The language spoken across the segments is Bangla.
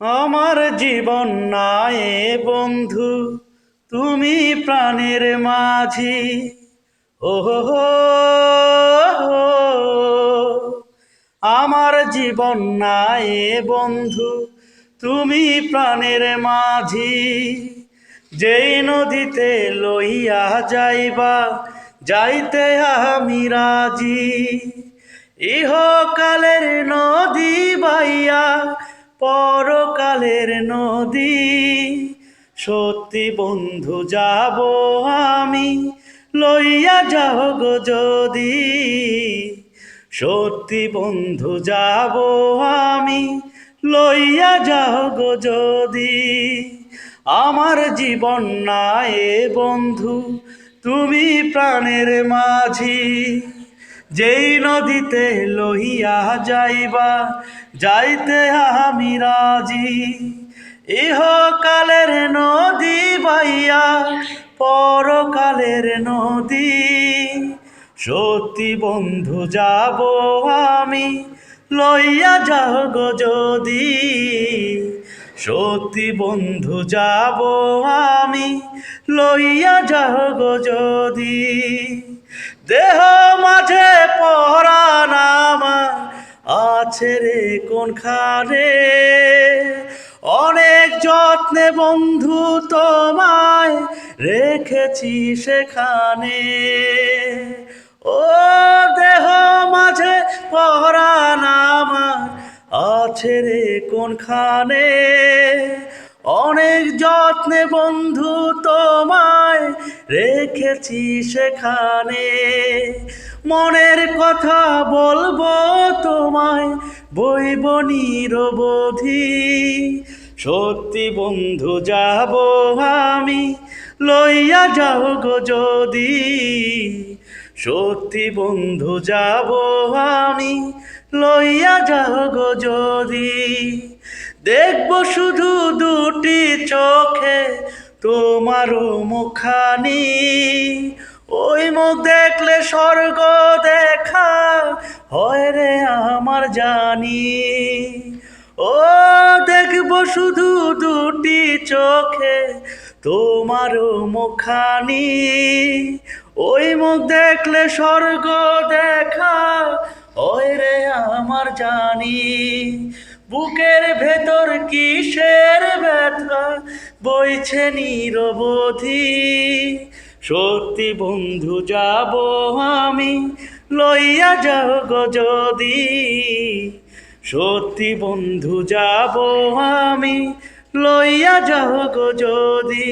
আমার জীবন নাই বন্ধু, তুমি প্রাণের মাঝি। ও হো হো, আমার জীবন নাই বন্ধু, তুমি প্রাণের মাঝি। যেই নদীতে লইয়া যাইবা, যাইতে আমি রাজি। ইহকালের নদী বাইয়া পরকালের নদী, সত্যি বন্ধু যাব আমি, লইয়া যাও গো যদি। সত্যি বন্ধু যাব আমি, লইয়া যাও গো যদি। আমার জীবন নাই বন্ধু, তুমি প্রাণের মাঝি। যেই নদীতে লইয়া যাইবা, যাইতে আমি রাজি। ইহকালের নদী বাইয়া পরকালের নদী, সত্যি বন্ধু যাব আমি, লইয়া যাও গো যদি। সত্যি বন্ধু যাব আমি, লইয়া যাও গো যদি। দেহ মাঝে পরাণ আমার আছে রে কোনখানে, অনেক যত্নে বন্ধু তোমায় রেখেছি সেখানে। ও দেহ মাঝে পরাণ আমার আছে রে কোনখানে, অনেক যত্নে বন্ধু তোমায় রেখেছি সেখানে। মনের কথা বলবো তোমায়, বইব নিরবধি। সত্যি বন্ধু যাব আমি, লইয়া যাও গো যদি। সত্যি বন্ধু যাব আমি, লইয়া যাও গো যদি। দেখব শুধু দুটি চোখে তোমারও মুখানি, ওই মুখ দেখলে স্বর্গ দেখা হয় রে আমার জানি। ও দেখব শুধু দুটি চোখে তোমারও মুখানি, ওই মুখ দেখলে স্বর্গ দেখা হয় রে আমার জানি। বুকের ভেতর কিসের ব্যথা বইছে নিরবধি। সত্যি বন্ধু যাব আমি, লইয়া যাও গো যদি। সত্যি বন্ধু যাব আমি, লইয়া যাও গো যদি।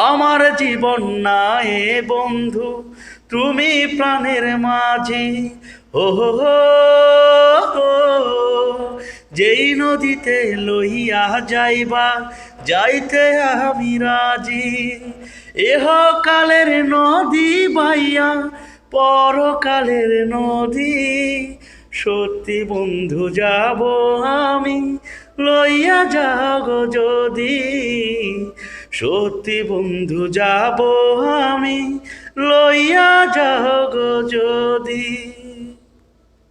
আমার জীবন নাই বন্ধু, তুমি প্রাণের মাঝি। ও হো হো, যেই নদীতে লইয়া যাইবা, যাইতে আমি রাজি। এহকালের নদী বাইয়া পরকালের নদী, সত্যি বন্ধু যাব আমি, লইয়া যাও গো যদি। সত্যি বন্ধু যাব আমি, লইয়া যাও গো যদি।